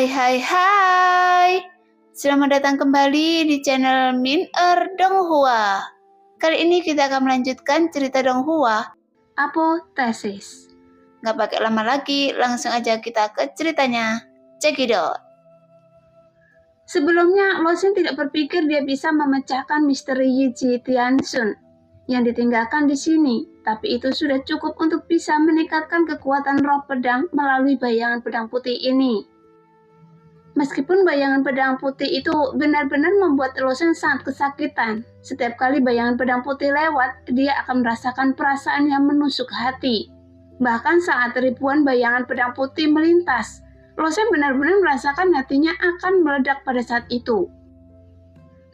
Hai. Selamat datang kembali di channel Min Donghua. Kali ini kita akan melanjutkan cerita Donghua, Apotheosis. Gak pakai lama lagi, langsung aja kita ke ceritanya. Check it out. Sebelumnya, Lo Shen tidak berpikir dia bisa memecahkan misteri Yi Ji Tianxun yang ditinggalkan di sini, tapi itu sudah cukup untuk bisa meningkatkan kekuatan roh pedang melalui bayangan pedang putih ini. Meskipun bayangan pedang putih itu benar-benar membuat Lo Shen sangat kesakitan, setiap kali bayangan pedang putih lewat, dia akan merasakan perasaan yang menusuk hati. Bahkan saat ribuan bayangan pedang putih melintas, Lo Shen benar-benar merasakan hatinya akan meledak pada saat itu.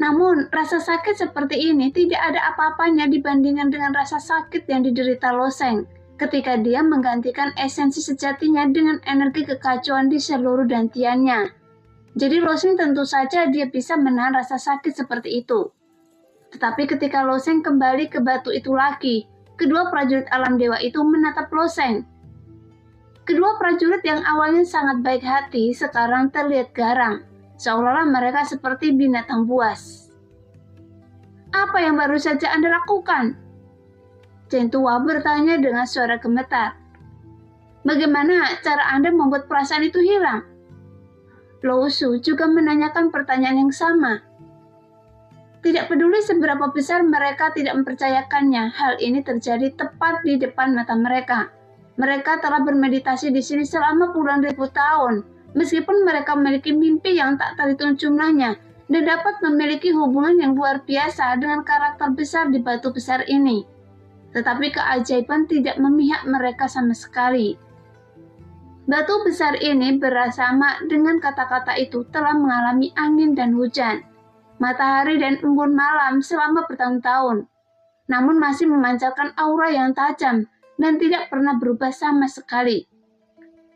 Namun, rasa sakit seperti ini tidak ada apa-apanya dibandingkan dengan rasa sakit yang diderita Lo Shen ketika dia menggantikan esensi sejatinya dengan energi kekacauan di seluruh dantiannya. Jadi Lo Shen tentu saja dia bisa menahan rasa sakit seperti itu. Tetapi ketika Lo Shen kembali ke batu itu lagi, kedua prajurit alam dewa itu menatap Lo Shen. Kedua prajurit yang awalnya sangat baik hati sekarang terlihat garang, seolah-olah mereka seperti binatang buas. Apa yang baru saja Anda lakukan? Chen Tua bertanya dengan suara gemetar. Bagaimana cara Anda membuat perasaan itu hilang? Lo Su juga menanyakan pertanyaan yang sama. Tidak peduli seberapa besar mereka tidak mempercayakannya, hal ini terjadi tepat di depan mata mereka. Mereka telah bermeditasi di sini selama puluhan ribu tahun, meskipun mereka memiliki mimpi yang tak terhitung jumlahnya dan dapat memiliki hubungan yang luar biasa dengan karakter besar di batu besar ini. Tetapi keajaiban tidak memihak mereka sama sekali. Batu besar ini bersama dengan kata-kata itu telah mengalami angin dan hujan, matahari dan embun malam selama bertahun-tahun, namun masih memancarkan aura yang tajam dan tidak pernah berubah sama sekali.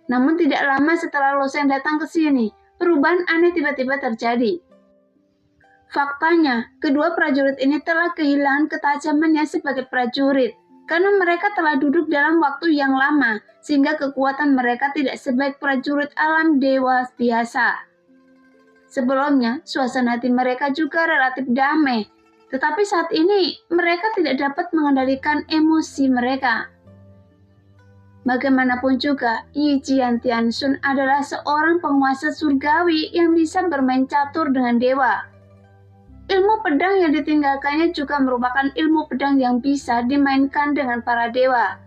Namun tidak lama setelah Lo Shen datang ke sini, perubahan aneh tiba-tiba terjadi. Faktanya, kedua prajurit ini telah kehilangan ketajamannya sebagai prajurit, karena mereka telah duduk dalam waktu yang lama, sehingga kekuatan mereka tidak sebaik prajurit alam dewa biasa. Sebelumnya, suasana hati mereka juga relatif damai, tetapi saat ini mereka tidak dapat mengendalikan emosi mereka. Bagaimanapun juga, Yi Ji Tianxun adalah seorang penguasa surgawi yang bisa bermain catur dengan dewa. Ilmu pedang yang ditinggalkannya juga merupakan ilmu pedang yang bisa dimainkan dengan para dewa.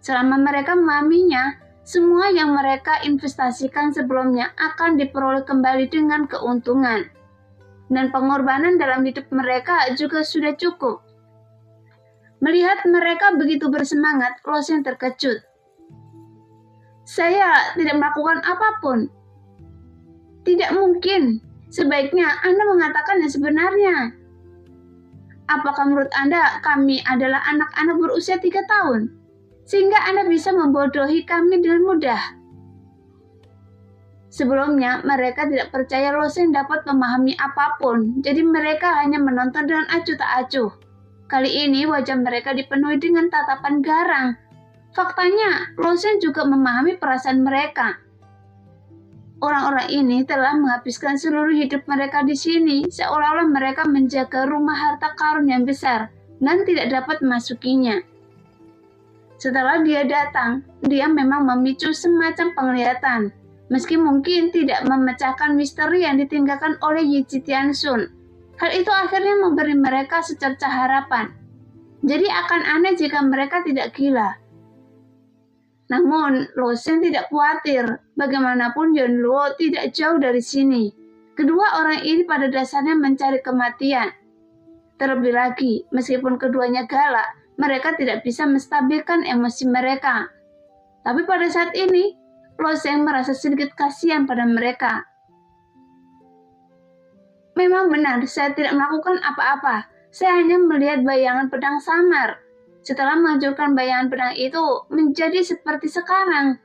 Selama mereka memahaminya, semua yang mereka investasikan sebelumnya akan diperoleh kembali dengan keuntungan. Dan pengorbanan dalam hidup mereka juga sudah cukup. Melihat mereka begitu bersemangat, Lo Shen terkejut. Saya tidak melakukan apapun. Tidak mungkin. Sebaiknya Anda mengatakan yang sebenarnya. Apakah menurut Anda kami adalah anak-anak berusia 3 tahun? Sehingga Anda bisa membodohi kami dengan mudah? Sebelumnya, mereka tidak percaya Lo Shen dapat memahami apapun, jadi mereka hanya menonton dengan acuh tak acuh. Kali ini wajah mereka dipenuhi dengan tatapan garang. Faktanya, Lo Shen juga memahami perasaan mereka. Orang-orang ini telah menghabiskan seluruh hidup mereka di sini, seolah-olah mereka menjaga rumah harta karun yang besar dan tidak dapat memasukinya. Setelah dia datang, dia memang memicu semacam penglihatan, meski mungkin tidak memecahkan misteri yang ditinggalkan oleh Yi Ji Tianxun. Hal itu akhirnya memberi mereka secercah harapan. Jadi akan aneh jika mereka tidak gila. Namun, Lo Shen tidak khawatir. Bagaimanapun Yon Luo tidak jauh dari sini. Kedua orang ini pada dasarnya mencari kematian. Terlebih lagi, meskipun keduanya galak, mereka tidak bisa menstabilkan emosi mereka. Tapi pada saat ini, Lo Shen merasa sedikit kasihan pada mereka. Memang benar, saya tidak melakukan apa-apa. Saya hanya melihat bayangan pedang samar. Setelah menghancurkan bayangan pedang itu menjadi seperti sekarang.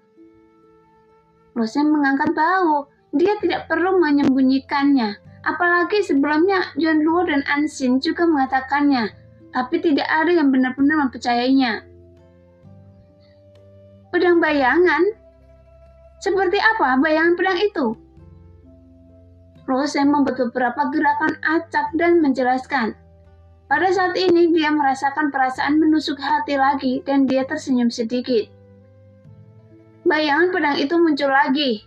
Lo Shen mengangkat bahu. Dia tidak perlu menyembunyikannya. Apalagi sebelumnya Yon Luo dan An Xin juga mengatakannya. Tapi tidak ada yang benar-benar mempercayainya. Pedang bayangan? Seperti apa bayangan pedang itu? Loseng membuat beberapa gerakan acak dan menjelaskan. Pada saat ini dia merasakan perasaan menusuk hati lagi dan dia tersenyum sedikit. Bayangan pedang itu muncul lagi.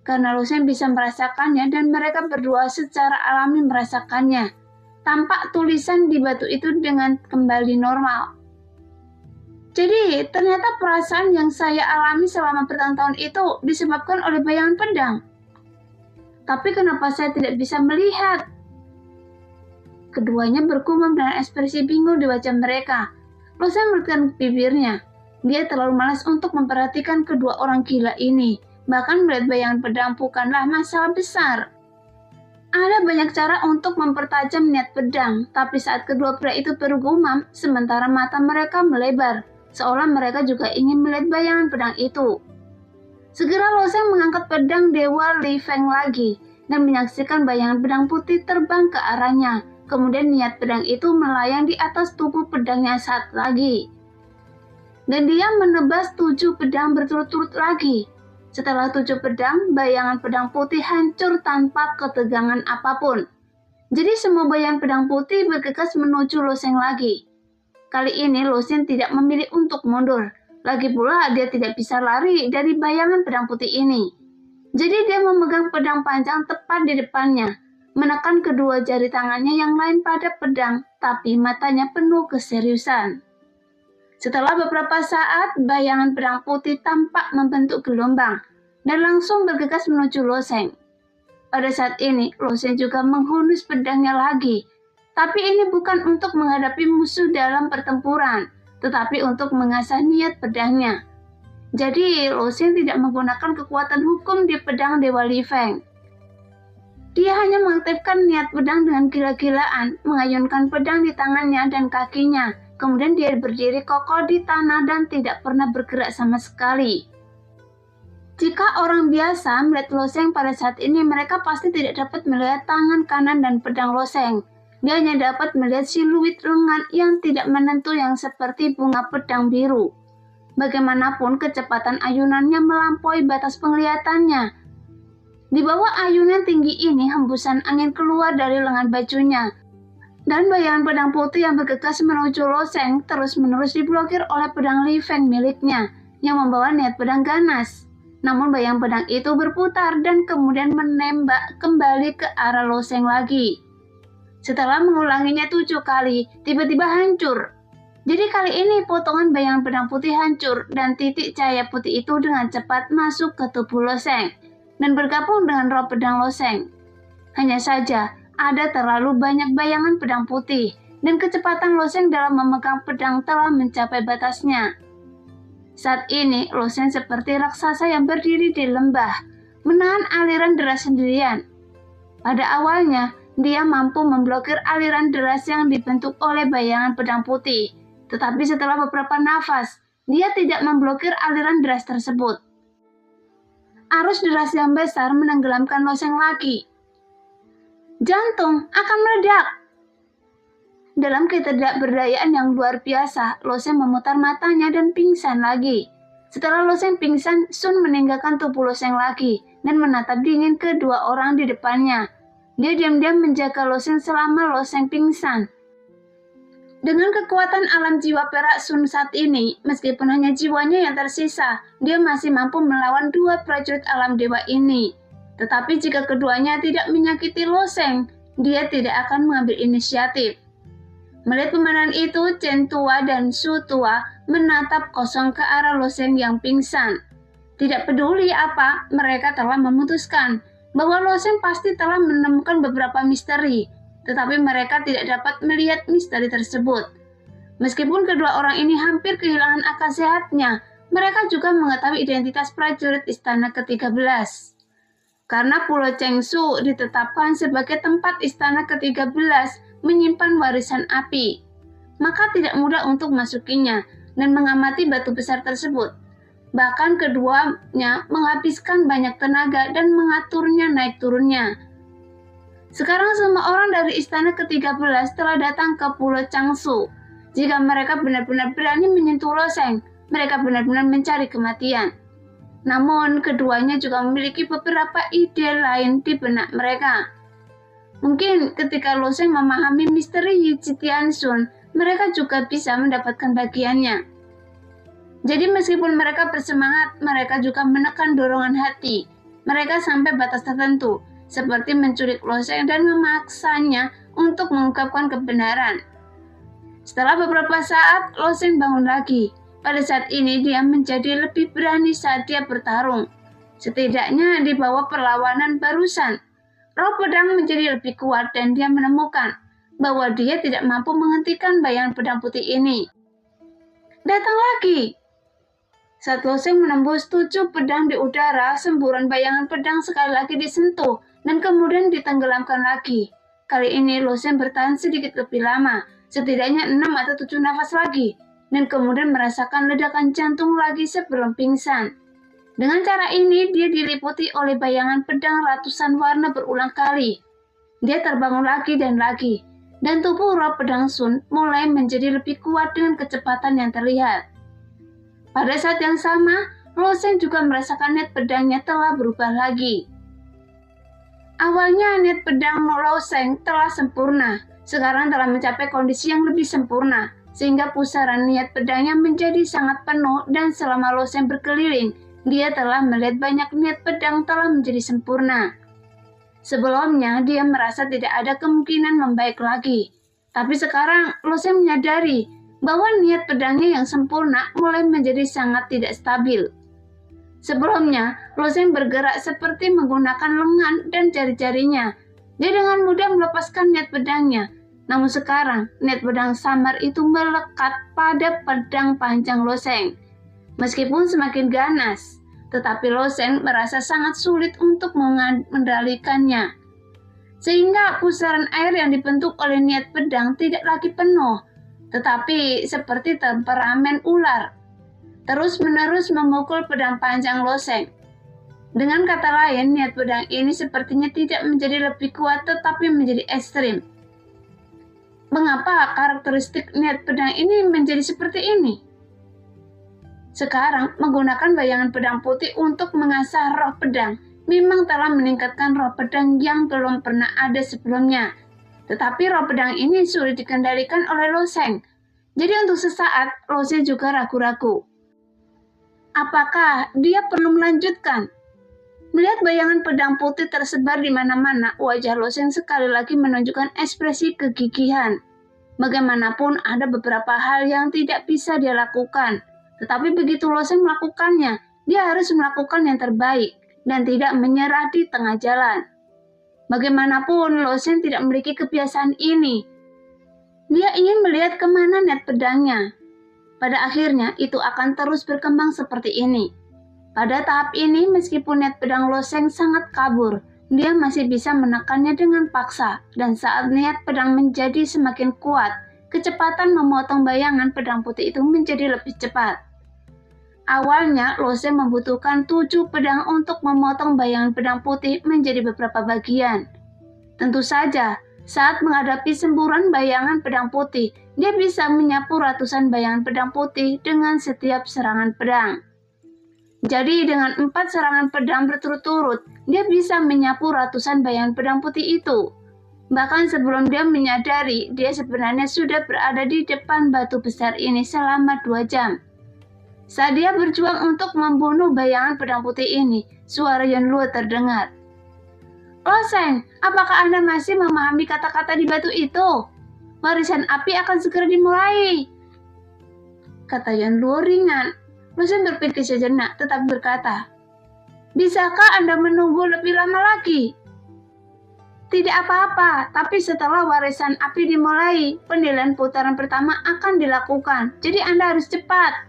Karena Loseng bisa merasakannya dan mereka berdua secara alami merasakannya. Tampak tulisan di batu itu dengan kembali normal. Jadi ternyata perasaan yang saya alami selama bertahun-tahun itu disebabkan oleh bayangan pedang. Tapi kenapa saya tidak bisa melihat? Keduanya bergumam dengan ekspresi bingung di wajah mereka. Loseng menekan bibirnya. Dia terlalu malas untuk memperhatikan kedua orang gila ini. Bahkan melihat bayangan pedang bukanlah masalah besar. Ada banyak cara untuk mempertajam niat pedang, tapi saat kedua pria itu bergumam, sementara mata mereka melebar, seolah mereka juga ingin melihat bayangan pedang itu. Segera Loseng mengangkat pedang Dewa Li Feng lagi, dan menyaksikan bayangan pedang putih terbang ke arahnya. Kemudian niat pedang itu melayang di atas tubuh pedangnya saat lagi. Dan dia menebas 7 pedang berturut-turut lagi. Setelah 7 pedang, bayangan pedang putih hancur tanpa ketegangan apapun. Jadi semua bayangan pedang putih bergegas menuju Loseng lagi. Kali ini Loseng tidak memilih untuk mundur. Lagi pula dia tidak bisa lari dari bayangan pedang putih ini. Jadi dia memegang pedang panjang tepat di depannya, menekan kedua jari tangannya yang lain pada pedang, tapi matanya penuh keseriusan. Setelah beberapa saat, bayangan pedang putih tampak membentuk gelombang dan langsung bergegas menuju Loseng. Pada saat ini, Loseng juga menghunus pedangnya lagi, tapi ini bukan untuk menghadapi musuh dalam pertempuran, tetapi untuk mengasah niat pedangnya. Jadi, Loseng tidak menggunakan kekuatan hukum di pedang Dewa Li Feng. Dia hanya mengaktifkan niat pedang dengan gila-gilaan, mengayunkan pedang di tangannya dan kakinya. Kemudian dia berdiri kokoh di tanah dan tidak pernah bergerak sama sekali. Jika orang biasa melihat Loseng pada saat ini, mereka pasti tidak dapat melihat tangan kanan dan pedang Loseng. Dia hanya dapat melihat siluet lengan yang tidak menentu yang seperti bunga pedang biru. Bagaimanapun kecepatan ayunannya melampaui batas penglihatannya. Di bawah ayunan tinggi ini, hembusan angin keluar dari lengan bajunya. Dan bayangan pedang putih yang bergegas menuju Loseng terus-menerus diblokir oleh pedang Li Feng miliknya, yang membawa niat pedang ganas. Namun bayangan pedang itu berputar dan kemudian menembak kembali ke arah Loseng lagi. Setelah mengulanginya 7 kali, tiba-tiba hancur. Jadi kali ini potongan bayangan pedang putih hancur dan titik cahaya putih itu dengan cepat masuk ke tubuh Loseng dan bergabung dengan roh pedang Loseng. Hanya saja, ada terlalu banyak bayangan pedang putih dan kecepatan Loseng dalam memegang pedang telah mencapai batasnya. Saat ini, Loseng seperti raksasa yang berdiri di lembah, menahan aliran deras sendirian. Pada awalnya, dia mampu memblokir aliran deras yang dibentuk oleh bayangan pedang putih. Tetapi setelah beberapa nafas, dia tidak memblokir aliran deras tersebut. Arus deras yang besar menenggelamkan Loseng lagi. Jantung akan meledak. Dalam ketidakberdayaan yang luar biasa, Loseng memutar matanya dan pingsan lagi. Setelah Loseng pingsan, Sun meninggalkan tubuh Loseng lagi dan menatap dingin kedua orang di depannya. Dia diam-diam menjaga Loseng selama Loseng pingsan. Dengan kekuatan alam jiwa perak Sun saat ini, meskipun hanya jiwanya yang tersisa, dia masih mampu melawan 2 prajurit alam dewa ini. Tetapi jika keduanya tidak menyakiti Loseng, dia tidak akan mengambil inisiatif. Melihat pemandangan itu, Chen Tua dan Su Tua menatap kosong ke arah Loseng yang pingsan. Tidak peduli apa, mereka telah memutuskan bahwa Loseng pasti telah menemukan beberapa misteri, tetapi mereka tidak dapat melihat misteri tersebut. Meskipun kedua orang ini hampir kehilangan akal sehatnya, mereka juga mengetahui identitas prajurit istana ke-13. Karena Pulau Chengsu ditetapkan sebagai tempat istana ke-13 menyimpan warisan api, maka tidak mudah untuk masukinya dan mengamati batu besar tersebut. Bahkan keduanya menghabiskan banyak tenaga dan mengaturnya naik turunnya. Sekarang semua orang dari istana ke-13 telah datang ke Pulau Changsu. Jika mereka benar-benar berani menyentuh Loseng, mereka benar-benar mencari kematian. Namun, keduanya juga memiliki beberapa ide lain di benak mereka. Mungkin ketika Lo Sheng memahami misteri Yi Ji Tianxun, mereka juga bisa mendapatkan bagiannya. Jadi meskipun mereka bersemangat, mereka juga menekan dorongan hati. Mereka sampai batas tertentu, seperti menculik Lo Sheng dan memaksanya untuk mengungkapkan kebenaran. Setelah beberapa saat, Lo Sheng bangun lagi. Pada saat ini dia menjadi lebih berani saat dia bertarung. Setidaknya di bawah perlawanan barusan, roh pedang menjadi lebih kuat dan dia menemukan bahwa dia tidak mampu menghentikan bayangan pedang putih ini. Datang lagi! Saat Lo Sheng menembus 7 pedang di udara, semburan bayangan pedang sekali lagi disentuh dan kemudian ditenggelamkan lagi. Kali ini Lo Sheng bertahan sedikit lebih lama, setidaknya 6 atau 7 nafas lagi, dan kemudian merasakan ledakan jantung lagi sebelum pingsan. Dengan cara ini, dia diliputi oleh bayangan pedang ratusan warna berulang kali. Dia terbangun lagi, dan tubuh roh pedang Sun mulai menjadi lebih kuat dengan kecepatan yang terlihat. Pada saat yang sama, Lo Sheng juga merasakan niat pedangnya telah berubah lagi. Awalnya niat pedang Lo Sheng telah sempurna, sekarang telah mencapai kondisi yang lebih sempurna, sehingga pusaran niat pedangnya menjadi sangat penuh dan selama Lo Sheng berkeliling, dia telah melihat banyak niat pedang telah menjadi sempurna. Sebelumnya, dia merasa tidak ada kemungkinan membaik lagi. Tapi sekarang, Lo Sheng menyadari bahwa niat pedangnya yang sempurna mulai menjadi sangat tidak stabil. Sebelumnya, Lo Sheng bergerak seperti menggunakan lengan dan jari-jarinya. Dia dengan mudah melepaskan niat pedangnya. Namun sekarang, niat pedang samar itu melekat pada pedang panjang Lo Sheng. Meskipun semakin ganas, tetapi Lo Sheng merasa sangat sulit untuk mengendalikannya. Sehingga pusaran air yang dibentuk oleh niat pedang tidak lagi penuh, tetapi seperti temperamen ular, terus-menerus memukul pedang panjang Lo Sheng. Dengan kata lain, niat pedang ini sepertinya tidak menjadi lebih kuat tetapi menjadi ekstrim. Mengapa karakteristik niat pedang ini menjadi seperti ini? Sekarang, menggunakan bayangan pedang putih untuk mengasah roh pedang memang telah meningkatkan roh pedang yang belum pernah ada sebelumnya. Tetapi roh pedang ini sulit dikendalikan oleh Lo Sheng. Jadi untuk sesaat, Lo Sheng juga ragu-ragu. Apakah dia perlu melanjutkan? Melihat bayangan pedang putih tersebar di mana-mana, wajah Lo Sheng sekali lagi menunjukkan ekspresi kegigihan. Bagaimanapun ada beberapa hal yang tidak bisa dia lakukan. Tetapi begitu Lo Sheng melakukannya, dia harus melakukan yang terbaik dan tidak menyerah di tengah jalan. Bagaimanapun, Lo Sheng tidak memiliki kebiasaan ini. Dia ingin melihat kemana niat pedangnya. Pada akhirnya, itu akan terus berkembang seperti ini. Pada tahap ini, meskipun niat pedang Lo Sheng sangat kabur, dia masih bisa menekannya dengan paksa, dan saat niat pedang menjadi semakin kuat, kecepatan memotong bayangan pedang putih itu menjadi lebih cepat. Awalnya, Lo Sheng membutuhkan 7 pedang untuk memotong bayangan pedang putih menjadi beberapa bagian. Tentu saja, saat menghadapi semburan bayangan pedang putih, dia bisa menyapu ratusan bayangan pedang putih dengan setiap serangan pedang. Jadi dengan 4 serangan pedang berturut-turut, dia bisa menyapu ratusan bayangan pedang putih itu. Bahkan sebelum dia menyadari, dia sebenarnya sudah berada di depan batu besar ini selama 2 jam. Saat dia berjuang untuk membunuh bayangan pedang putih ini, suara Yan Luo terdengar. Lo Sheng, apakah Anda masih memahami kata-kata di batu itu? Warisan api akan segera dimulai, kata Yan Luo ringan. Lo Sheng berpikir sejenak, tetap berkata, bisakah Anda menunggu lebih lama lagi? Tidak apa-apa, tapi setelah warisan api dimulai, penilaian putaran pertama akan dilakukan, jadi Anda harus cepat.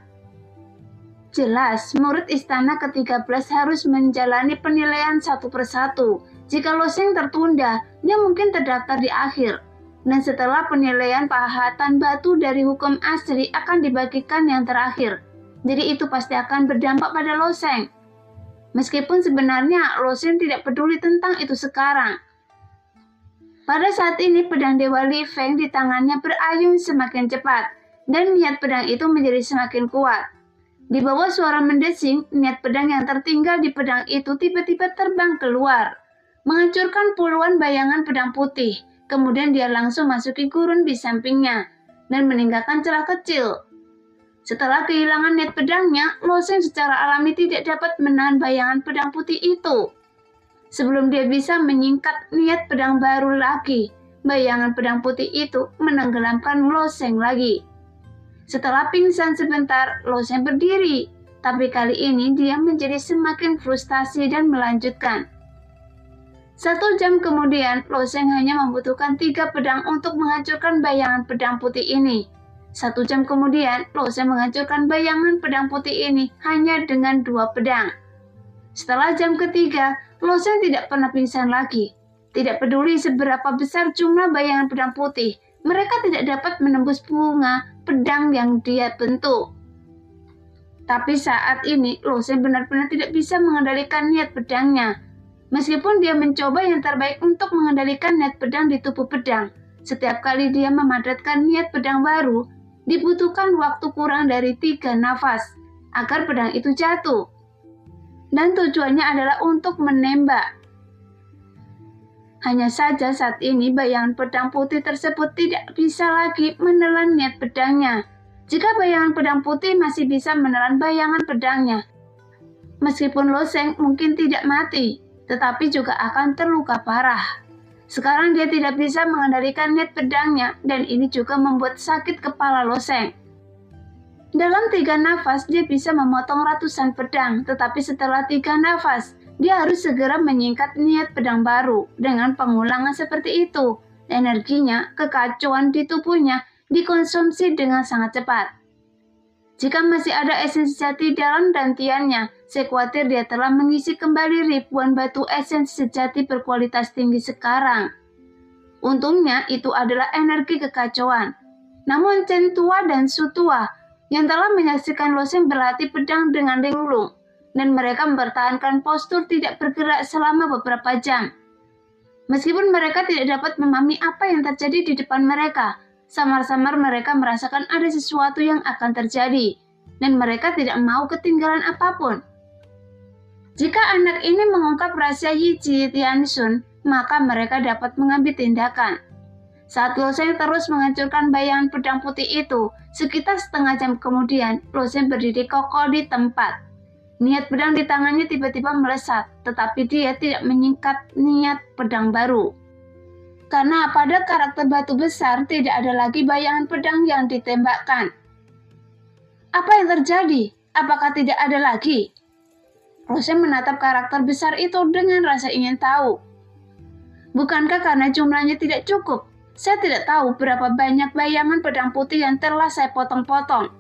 Jelas, murid istana ke-13 harus menjalani penilaian satu persatu. Jika Lo Sheng tertunda, dia mungkin terdaftar di akhir. Dan setelah penilaian pahatan batu dari hukum asli akan dibagikan yang terakhir. Jadi itu pasti akan berdampak pada Lo Sheng. Meskipun sebenarnya Lo Sheng tidak peduli tentang itu sekarang. Pada saat ini pedang Dewa Li Feng di tangannya berayun semakin cepat. Dan niat pedang itu menjadi semakin kuat. Di bawah suara mendesing, niat pedang yang tertinggal di pedang itu tiba-tiba terbang keluar, menghancurkan puluhan bayangan pedang putih. Kemudian dia langsung masuki gurun di sampingnya dan meninggalkan celah kecil. Setelah kehilangan niat pedangnya, Lo Sheng secara alami tidak dapat menahan bayangan pedang putih itu. Sebelum dia bisa menyingkat niat pedang baru lagi, bayangan pedang putih itu menenggelamkan Lo Sheng lagi. Setelah pingsan sebentar, Lo Sheng berdiri, tapi kali ini dia menjadi semakin frustasi dan melanjutkan. 1 jam kemudian, Lo Sheng hanya membutuhkan 3 pedang untuk menghancurkan bayangan pedang putih ini. 1 jam kemudian, Lo Sheng menghancurkan bayangan pedang putih ini hanya dengan 2 pedang. Setelah jam ketiga, Lo Sheng tidak pernah pingsan lagi. Tidak peduli seberapa besar jumlah bayangan pedang putih, mereka tidak dapat menembus bunga pedang yang dia bentuk. Tapi saat ini, Lo Sheng benar-benar tidak bisa mengendalikan niat pedangnya. Meskipun dia mencoba yang terbaik untuk mengendalikan niat pedang di tubuh pedang, setiap kali dia memadatkan niat pedang baru, dibutuhkan waktu kurang dari 3 nafas agar pedang itu jatuh. Dan tujuannya adalah untuk menembak. Hanya saja saat ini bayangan pedang putih tersebut tidak bisa lagi menelan niat pedangnya. Jika bayangan pedang putih masih bisa menelan bayangan pedangnya, meskipun Lo Sheng mungkin tidak mati, tetapi juga akan terluka parah. Sekarang dia tidak bisa mengendalikan niat pedangnya, dan ini juga membuat sakit kepala Lo Sheng. Dalam 3 nafas, dia bisa memotong ratusan pedang, tetapi setelah 3 nafas, dia harus segera menyingkat niat pedang baru. Dengan pengulangan seperti itu, energinya, kekacauan di tubuhnya dikonsumsi dengan sangat cepat. Jika masih ada esensi sejati dalam dantiannya, saya khawatir dia telah mengisi kembali ribuan batu esensi sejati berkualitas tinggi sekarang. Untungnya itu adalah energi kekacauan. Namun Chen Tua dan Su Tua yang telah menyaksikan Lo Sheng berlatih pedang dengan linglung, dan mereka mempertahankan postur tidak bergerak selama beberapa jam. Meskipun mereka tidak dapat memahami apa yang terjadi di depan mereka, samar-samar mereka merasakan ada sesuatu yang akan terjadi, dan mereka tidak mau ketinggalan apapun. Jika anak ini mengungkap rahasia Yi Ji Tianxun, maka mereka dapat mengambil tindakan. Saat Lo Sheng terus menghancurkan bayangan pedang putih itu, sekitar setengah jam kemudian, Lo Sheng berdiri kokoh di tempat. Niat pedang di tangannya tiba-tiba melesat, tetapi dia tidak menyingkat niat pedang baru. Karena pada karakter batu besar tidak ada lagi bayangan pedang yang ditembakkan. Apa yang terjadi? Apakah tidak ada lagi? Lo Sheng menatap karakter besar itu dengan rasa ingin tahu. Bukankah karena jumlahnya tidak cukup? Saya tidak tahu berapa banyak bayangan pedang putih yang telah saya potong-potong.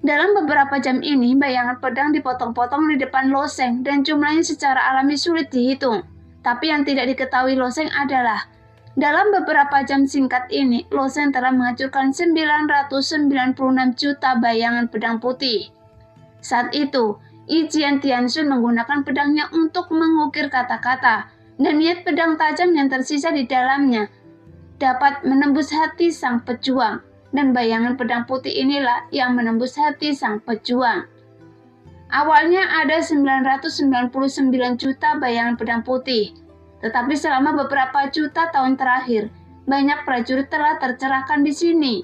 Dalam beberapa jam ini, bayangan pedang dipotong-potong di depan Lo Sheng dan jumlahnya secara alami sulit dihitung. Tapi yang tidak diketahui Lo Sheng adalah, dalam beberapa jam singkat ini, Lo Sheng telah menghancurkan 996 juta bayangan pedang putih. Saat itu, Yi Jian Tianxun menggunakan pedangnya untuk mengukir kata-kata, dan niat pedang tajam yang tersisa di dalamnya dapat menembus hati sang pejuang, dan bayangan pedang putih inilah yang menembus hati sang pejuang. Awalnya ada 999 juta bayangan pedang putih, tetapi selama beberapa juta tahun terakhir, banyak prajurit telah tercerahkan di sini.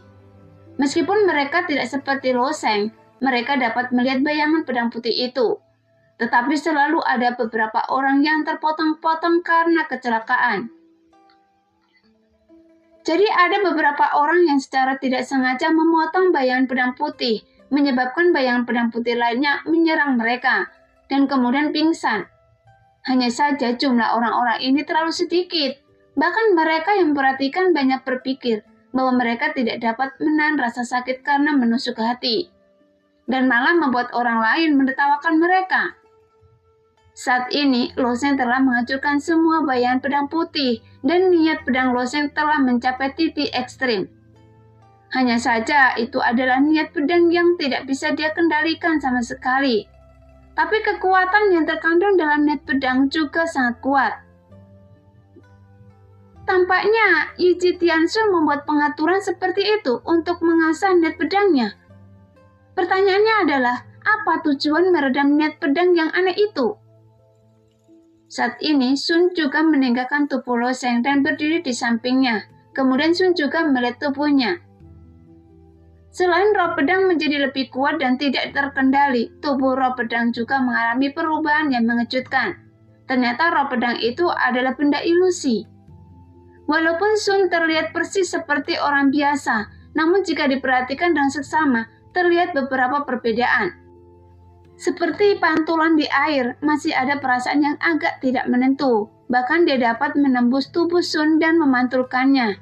Meskipun mereka tidak seperti Lo Sheng, mereka dapat melihat bayangan pedang putih itu. Tetapi selalu ada beberapa orang yang terpotong-potong karena kecelakaan. Jadi ada beberapa orang yang secara tidak sengaja memotong bayangan pedang putih, menyebabkan bayangan pedang putih lainnya menyerang mereka, dan kemudian pingsan. Hanya saja jumlah orang-orang ini terlalu sedikit, bahkan mereka yang memperhatikan banyak berpikir bahwa mereka tidak dapat menahan rasa sakit karena menusuk hati, dan malah membuat orang lain menertawakan mereka. Saat ini, Lo Sheng telah menghancurkan semua bayangan pedang putih, dan niat pedang Lo Sheng telah mencapai titik ekstrim. Hanya saja, itu adalah niat pedang yang tidak bisa dia kendalikan sama sekali. Tapi kekuatan yang terkandung dalam niat pedang juga sangat kuat. Tampaknya, Yi Ji Tianxun membuat pengaturan seperti itu untuk mengasah niat pedangnya. Pertanyaannya adalah, apa tujuan meredam niat pedang yang aneh itu? Saat ini, Sun juga meninggalkan tubuh Lo Sheng dan berdiri di sampingnya. Kemudian Sun juga melihat tubuhnya. Selain roh pedang menjadi lebih kuat dan tidak terkendali, tubuh roh pedang juga mengalami perubahan yang mengejutkan. Ternyata roh pedang itu adalah benda ilusi. Walaupun Sun terlihat persis seperti orang biasa, namun jika diperhatikan dengan seksama, terlihat beberapa perbedaan. Seperti pantulan di air, masih ada perasaan yang agak tidak menentu. Bahkan dia dapat menembus tubuh Sun dan memantulkannya.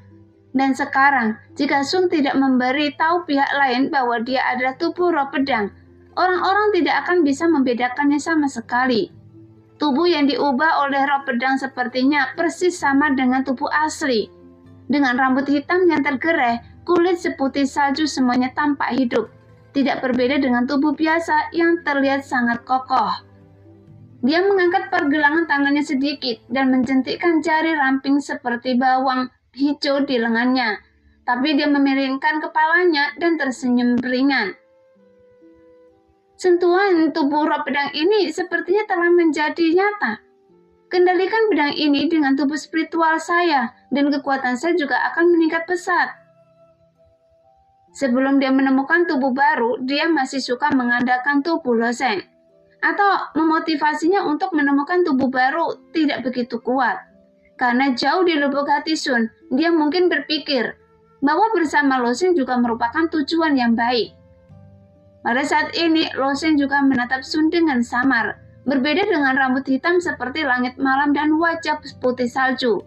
Dan sekarang, jika Sun tidak memberi tahu pihak lain bahwa dia adalah tubuh roh pedang, orang-orang tidak akan bisa membedakannya sama sekali. Tubuh yang diubah oleh roh pedang sepertinya persis sama dengan tubuh asli. Dengan rambut hitam yang tergerai, kulit seputih salju semuanya tampak hidup. Tidak berbeda dengan tubuh biasa yang terlihat sangat kokoh. Dia mengangkat pergelangan tangannya sedikit dan menjentikkan jari ramping seperti bawang hijau di lengannya. Tapi dia memiringkan kepalanya dan tersenyum ringan. Sentuhan tubuh roh pedang ini sepertinya telah menjadi nyata. Kendalikan pedang ini dengan tubuh spiritual saya, dan kekuatan saya juga akan meningkat pesat. Sebelum dia menemukan tubuh baru, dia masih suka mengandalkan tubuh Lo Sheng. Atau memotivasinya untuk menemukan tubuh baru tidak begitu kuat. Karena jauh di lubuk hati Sun, dia mungkin berpikir bahwa bersama Lo Sheng juga merupakan tujuan yang baik. Pada saat ini, Lo Sheng juga menatap Sun dengan samar, berbeda dengan rambut hitam seperti langit malam dan wajah putih salju.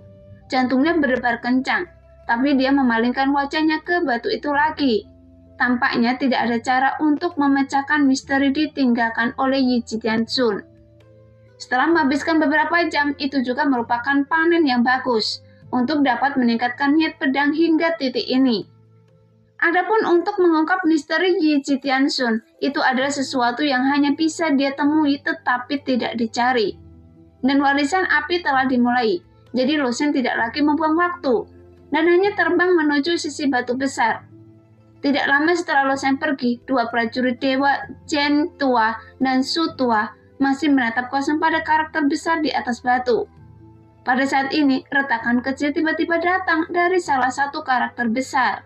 Jantungnya berdebar kencang, tapi dia memalingkan wajahnya ke batu itu lagi. Tampaknya tidak ada cara untuk memecahkan misteri ditinggalkan oleh Yi Jitian-sun. Setelah menghabiskan beberapa jam, itu juga merupakan panen yang bagus untuk dapat meningkatkan niat pedang hingga titik ini. Adapun untuk mengungkap misteri Yi Jitian-sun, itu adalah sesuatu yang hanya bisa dia temui tetapi tidak dicari. Dan warisan api telah dimulai, jadi Lo Sheng tidak lagi membuang waktu, dan hanya terbang menuju sisi batu besar. Tidak lama setelah Lo Sheng pergi, dua prajurit dewa Chen tua dan Su tua masih menatap kosong pada karakter besar di atas batu. Pada saat ini, retakan kecil tiba-tiba datang dari salah satu karakter besar.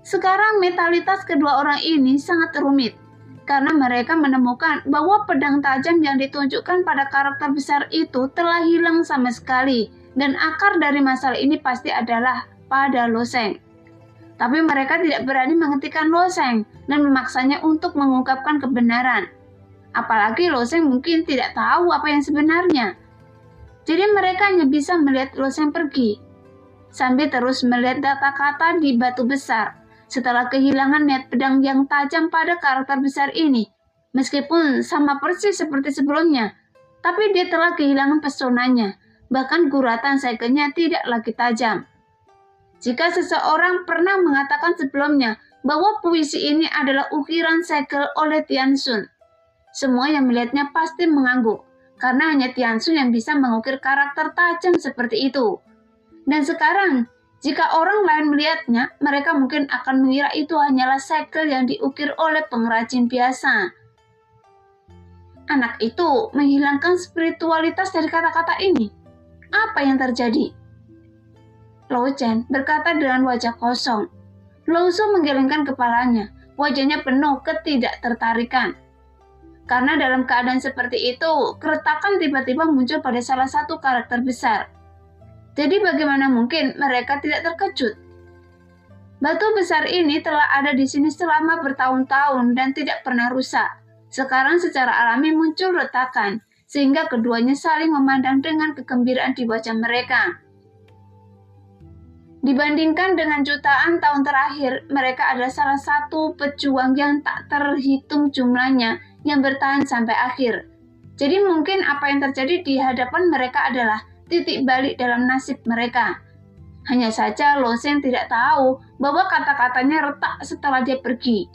Sekarang mentalitas kedua orang ini sangat rumit, karena mereka menemukan bahwa pedang tajam yang ditunjukkan pada karakter besar itu telah hilang sama sekali, dan akar dari masalah ini pasti adalah pada Lo Sheng. Tapi mereka tidak berani menghentikan Lo Sheng dan memaksanya untuk mengungkapkan kebenaran. Apalagi Lo Sheng mungkin tidak tahu apa yang sebenarnya. Jadi mereka hanya bisa melihat Lo Sheng pergi, sambil terus melihat data kata di batu besar. Setelah kehilangan niat pedang yang tajam pada karakter besar ini, meskipun sama persis seperti sebelumnya, tapi dia telah kehilangan pesonanya, bahkan guratan segenya tidak lagi tajam. Jika seseorang pernah mengatakan sebelumnya bahwa puisi ini adalah ukiran segel oleh Tianshun, semua yang melihatnya pasti mengangguk, karena hanya Tianshun yang bisa mengukir karakter tajam seperti itu. Dan sekarang, jika orang lain melihatnya, mereka mungkin akan mengira itu hanyalah segel yang diukir oleh pengrajin biasa. Anak itu menghilangkan spiritualitas dari kata-kata ini. Apa yang terjadi? Lo Chen berkata dengan wajah kosong. Lo Su menggelengkan kepalanya, wajahnya penuh ketidaktertarikan. Karena dalam keadaan seperti itu, keretakan tiba-tiba muncul pada salah satu karakter besar. Jadi bagaimana mungkin mereka tidak terkejut? Batu besar ini telah ada di sini selama bertahun-tahun dan tidak pernah rusak. Sekarang secara alami muncul retakan, sehingga keduanya saling memandang dengan kegembiraan di wajah mereka. Dibandingkan dengan jutaan tahun terakhir, mereka adalah salah satu pejuang yang tak terhitung jumlahnya yang bertahan sampai akhir. Jadi mungkin apa yang terjadi di hadapan mereka adalah titik balik dalam nasib mereka. Hanya saja Lo Sheng tidak tahu bahwa kata-katanya retak setelah dia pergi.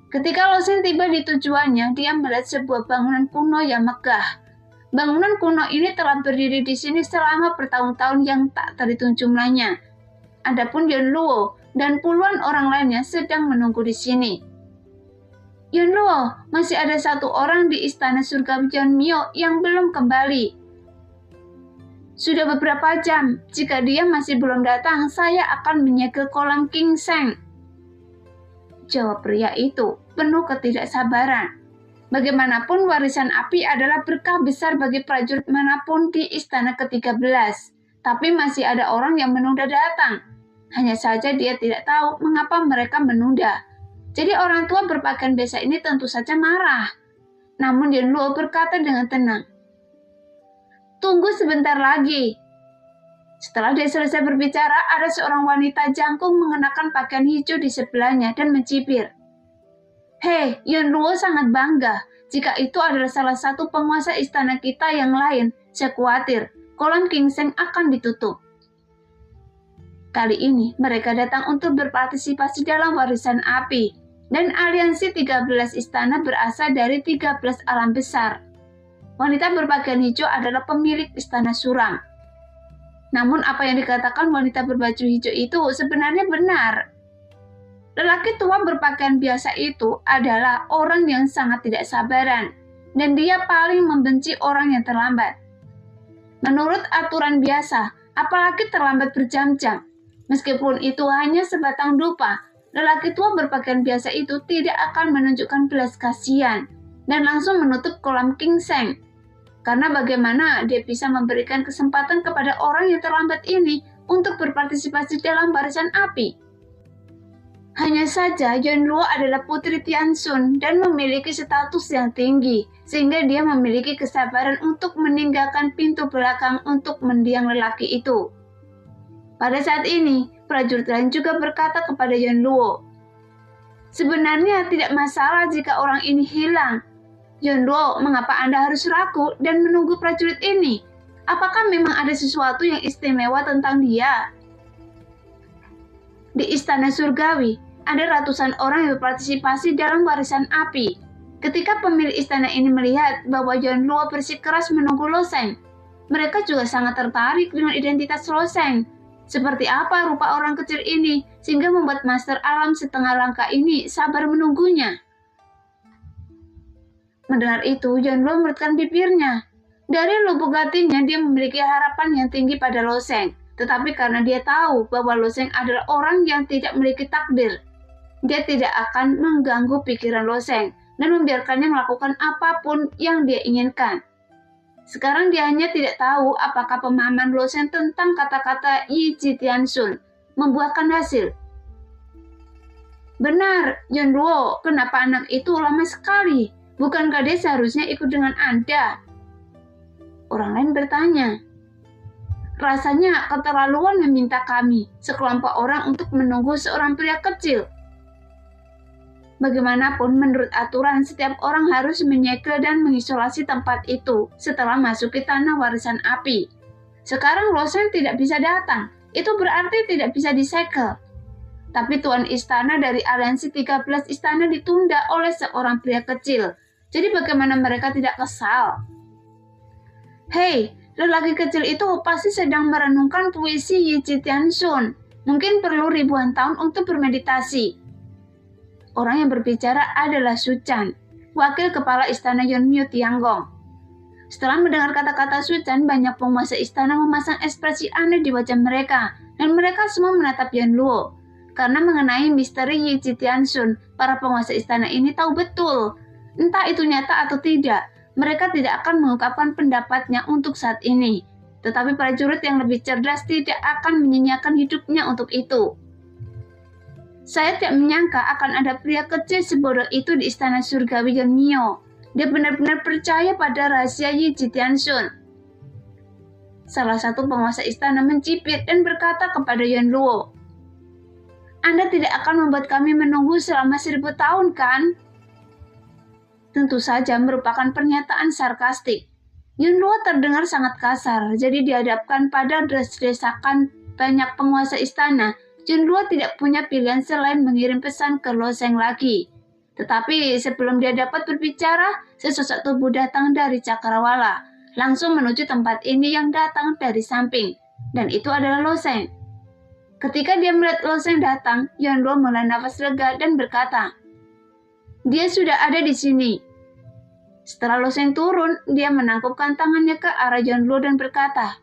Ketika Lo Sheng tiba di tujuannya, dia melihat sebuah bangunan kuno yang megah. Bangunan kuno ini telah berdiri di sini selama bertahun-tahun yang tak terhitung jumlahnya. Adapun Yun Luo dan puluhan orang lainnya sedang menunggu di sini. Yunluo, masih ada satu orang di istana surgawi Yeonmyo yang belum kembali. Sudah beberapa jam, jika dia masih belum datang, saya akan menyegel kolam Ginseng. Jawab pria itu, penuh ketidaksabaran. Bagaimanapun warisan api adalah berkah besar bagi prajurit manapun di istana ke-13. Tapi masih ada orang yang menunda datang. Hanya saja dia tidak tahu mengapa mereka menunda. Jadi orang tua berpakaian biasa ini tentu saja marah. Namun Yunluo berkata dengan tenang, "Tunggu sebentar lagi." Setelah dia selesai berbicara, ada seorang wanita jangkung mengenakan pakaian hijau di sebelahnya dan mencibir. "Hei, Yunluo sangat bangga. Jika itu adalah salah satu penguasa istana kita yang lain, saya khawatir kolam Ginseng akan ditutup." Kali ini mereka datang untuk berpartisipasi dalam warisan api. Dan aliansi 13 istana berasal dari 13 alam besar. Wanita berpakaian hijau adalah pemilik istana suram. Namun apa yang dikatakan wanita berbaju hijau itu sebenarnya benar. Lelaki tua berpakaian biasa itu adalah orang yang sangat tidak sabaran. Dan dia paling membenci orang yang terlambat. Menurut aturan biasa, apalagi terlambat berjam-jam. Meskipun itu hanya sebatang dupa, lelaki tua berpakaian biasa itu tidak akan menunjukkan belas kasihan dan langsung menutup kolam Ginseng. Karena bagaimana dia bisa memberikan kesempatan kepada orang yang terlambat ini untuk berpartisipasi dalam barisan api? Hanya saja Yunluo adalah putri Tianshun dan memiliki status yang tinggi, sehingga dia memiliki kesabaran untuk meninggalkan pintu belakang untuk mendiang lelaki itu. Pada saat ini, prajurit lain juga berkata kepada Yunluo, "Sebenarnya tidak masalah jika orang ini hilang. Yunluo, mengapa Anda harus ragu dan menunggu prajurit ini? Apakah memang ada sesuatu yang istimewa tentang dia?" Di istana surgawi, ada ratusan orang yang berpartisipasi dalam warisan api. Ketika pemilik istana ini melihat bahwa Yunluo bersikeras menunggu Loseng, mereka juga sangat tertarik dengan identitas Loseng. Seperti apa rupa orang kecil ini, sehingga membuat Master Alam setengah langkah ini sabar menunggunya. Mendengar itu, Yunluo mengerutkan bibirnya. Dari lubuk hatinya, dia memiliki harapan yang tinggi pada Loseng. Tetapi karena dia tahu bahwa Loseng adalah orang yang tidak memiliki takdir, dia tidak akan mengganggu pikiran Loseng dan membiarkannya melakukan apapun yang dia inginkan. Sekarang dia hanya tidak tahu apakah pemahaman Loseng tentang kata-kata Yi Ji Tianshun membuahkan hasil. "Benar, Yunluo, kenapa anak itu lama sekali? Bukankah dia seharusnya ikut dengan Anda?" Orang lain bertanya. "Rasanya keterlaluan meminta kami, sekelompok orang untuk menunggu seorang pria kecil. Bagaimanapun, menurut aturan, setiap orang harus menyegel dan mengisolasi tempat itu setelah masuki tanah warisan api. Sekarang Loseng tidak bisa datang, itu berarti tidak bisa disegel. Tapi tuan istana dari aliansi 13 istana ditunda oleh seorang pria kecil. Jadi bagaimana mereka tidak kesal?" "Hei, lelaki kecil itu pasti sedang merenungkan puisi Yi Ji Tianshun. Mungkin perlu ribuan tahun untuk bermeditasi." Orang yang berbicara adalah Su Chan, wakil kepala istana Yeonmyo Tianggong. Setelah mendengar kata-kata Su Chan, banyak penguasa istana memasang ekspresi aneh di wajah mereka, dan mereka semua menatap Yunluo. Karena mengenai misteri Yi Ji Tianshun, para penguasa istana ini tahu betul. Entah itu nyata atau tidak, mereka tidak akan mengungkapkan pendapatnya untuk saat ini. Tetapi prajurit yang lebih cerdas tidak akan menyanyiakan hidupnya untuk itu. Saya tidak menyangka akan ada pria kecil sebodoh itu di istana surgawi Yeonmyo. Dia benar-benar percaya pada rahasia Yi Ji Tianshun. Salah satu penguasa istana mencibir dan berkata kepada Yunluo, "Anda tidak akan membuat kami menunggu selama 1000 tahun, kan?" Tentu saja merupakan pernyataan sarkastik. Yunluo terdengar sangat kasar, jadi dihadapkan pada des-desakan banyak penguasa istana. Yunluo tidak punya pilihan selain mengirim pesan ke Loseng lagi. Tetapi sebelum dia dapat berbicara, sesosok tubuh datang dari cakrawala, langsung menuju tempat ini yang datang dari samping, dan itu adalah Loseng. Ketika dia melihat Lo Sheng datang, Yuanluo mulai nafas lega dan berkata, "Dia sudah ada di sini." Setelah Lo Sheng turun, dia menangkupkan tangannya ke arah Yuanluo dan berkata,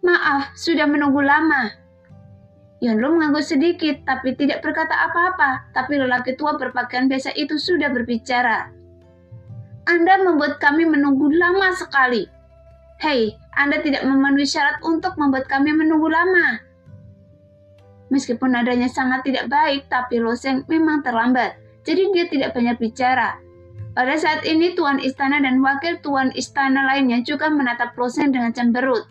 "Maaf, sudah menunggu lama." Yuanluo mengangguk sedikit, tapi tidak berkata apa-apa. Tapi lelaki tua berpakaian biasa itu sudah berbicara. "Anda membuat kami menunggu lama sekali." "Hei, Anda tidak memenuhi syarat untuk membuat kami menunggu lama." Meskipun nadanya sangat tidak baik, tapi Lo Sheng memang terlambat, jadi dia tidak banyak bicara. Pada saat ini, Tuan Istana dan Wakil Tuan Istana lainnya juga menatap Lo Sheng dengan cemberut.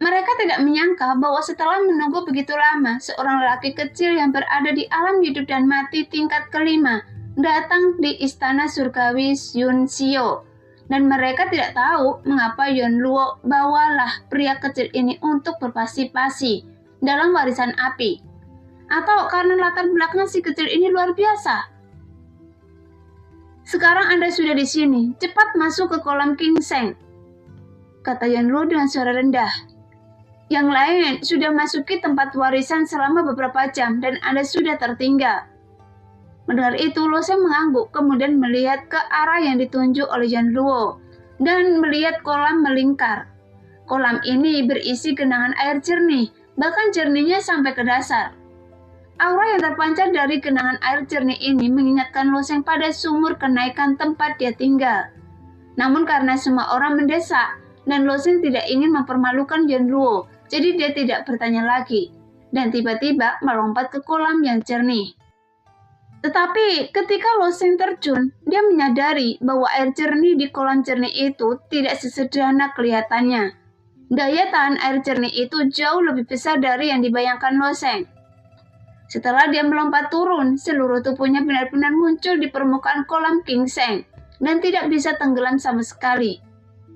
Mereka tidak menyangka bahwa setelah menunggu begitu lama, seorang lelaki kecil yang berada di alam hidup dan mati tingkat kelima datang di Istana Surgawi Yun Xiao. Dan mereka tidak tahu mengapa Yuanluo bawalah pria kecil ini untuk berpasi-pasi dalam warisan api. Atau karena latar belakang si kecil ini luar biasa. "Sekarang Anda sudah di sini, cepat masuk ke kolam King Sheng," kata Yuanluo dengan suara rendah. "Yang lain sudah masuki tempat warisan selama beberapa jam dan Anda sudah tertinggal." Mendengar itu, Lo Sheng mengangguk, kemudian melihat ke arah yang ditunjuk oleh Yuanluo dan melihat kolam melingkar. Kolam ini berisi genangan air jernih, bahkan jernihnya sampai ke dasar. Aura yang terpancar dari genangan air jernih ini mengingatkan Lo Sheng pada sumur kenaikan tempat dia tinggal. Namun karena semua orang mendesak dan Lo Sheng tidak ingin mempermalukan Yuanluo, jadi dia tidak bertanya lagi dan tiba-tiba melompat ke kolam yang jernih. Tetapi ketika Lo Sheng terjun, dia menyadari bahwa air jernih di kolam jernih itu tidak sesederhana kelihatannya. Daya tahan air jernih itu jauh lebih besar dari yang dibayangkan Lo Sheng. Setelah dia melompat turun, seluruh tubuhnya benar-benar muncul di permukaan kolam King Sheng dan tidak bisa tenggelam sama sekali.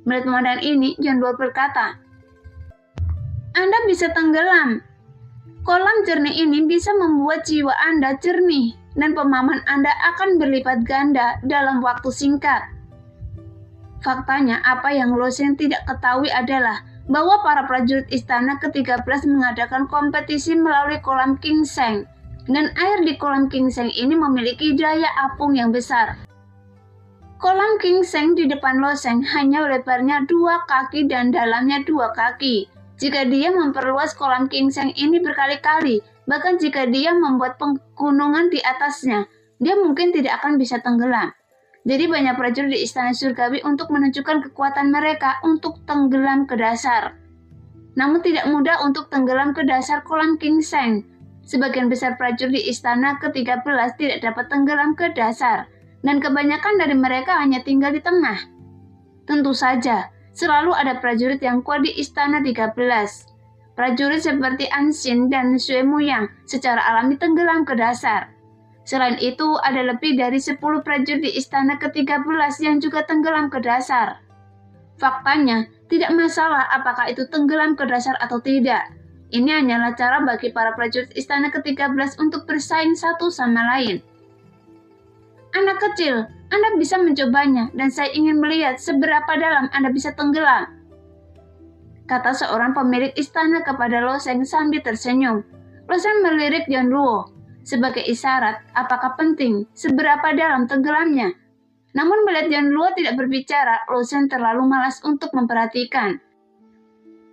Melihat pemandangan ini, Yuanluo berkata, "Anda bisa tenggelam. Kolam jernih ini bisa membuat jiwa Anda jernih dan pemahaman Anda akan berlipat ganda dalam waktu singkat." Faktanya, apa yang Lo Sheng tidak ketahui adalah bahwa para prajurit istana ke-13 mengadakan kompetisi melalui kolam King Sheng, dan air di kolam King Sheng ini memiliki daya apung yang besar. Kolam King Sheng di depan Lo Sheng hanya lebarnya 2 kaki dan dalamnya 2 kaki. Jika dia memperluas kolam King Sheng ini berkali-kali, bahkan jika dia membuat pegunungan di atasnya, dia mungkin tidak akan bisa tenggelam. Jadi banyak prajurit di Istana Surgawi untuk menunjukkan kekuatan mereka untuk tenggelam ke dasar. Namun tidak mudah untuk tenggelam ke dasar kolam King Sheng. Sebagian besar prajurit di Istana ke-13 tidak dapat tenggelam ke dasar, dan kebanyakan dari mereka hanya tinggal di tengah. Tentu saja, selalu ada prajurit yang kuat di Istana 13. Prajurit seperti An Xin dan Sui Muyang secara alami tenggelam ke dasar. Selain itu, ada lebih dari 10 prajurit di Istana ke-13 yang juga tenggelam ke dasar. Faktanya, tidak masalah apakah itu tenggelam ke dasar atau tidak. Ini hanyalah cara bagi para prajurit Istana ke-13 untuk bersaing satu sama lain. "Anak kecil, Anda bisa mencobanya, dan saya ingin melihat seberapa dalam Anda bisa tenggelam," kata seorang pemilik istana kepada Lo Sheng sambil tersenyum. Lo Sheng melirik Yuanluo sebagai isyarat apakah penting seberapa dalam tenggelamnya. Namun melihat Yuanluo tidak berbicara, Lo Sheng terlalu malas untuk memperhatikan.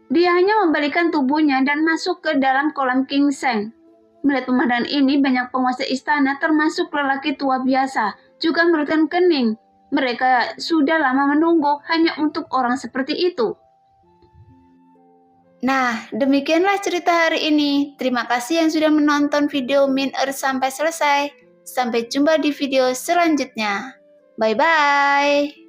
Dia hanya membalikan tubuhnya dan masuk ke dalam kolam King Sheng. Melihat pemandangan ini, banyak penguasa istana termasuk lelaki tua biasa juga mengerutkan kening. Mereka sudah lama menunggu hanya untuk orang seperti itu. Nah, demikianlah cerita hari ini. Terima kasih yang sudah menonton video Min sampai selesai. Sampai jumpa di video selanjutnya. Bye-bye.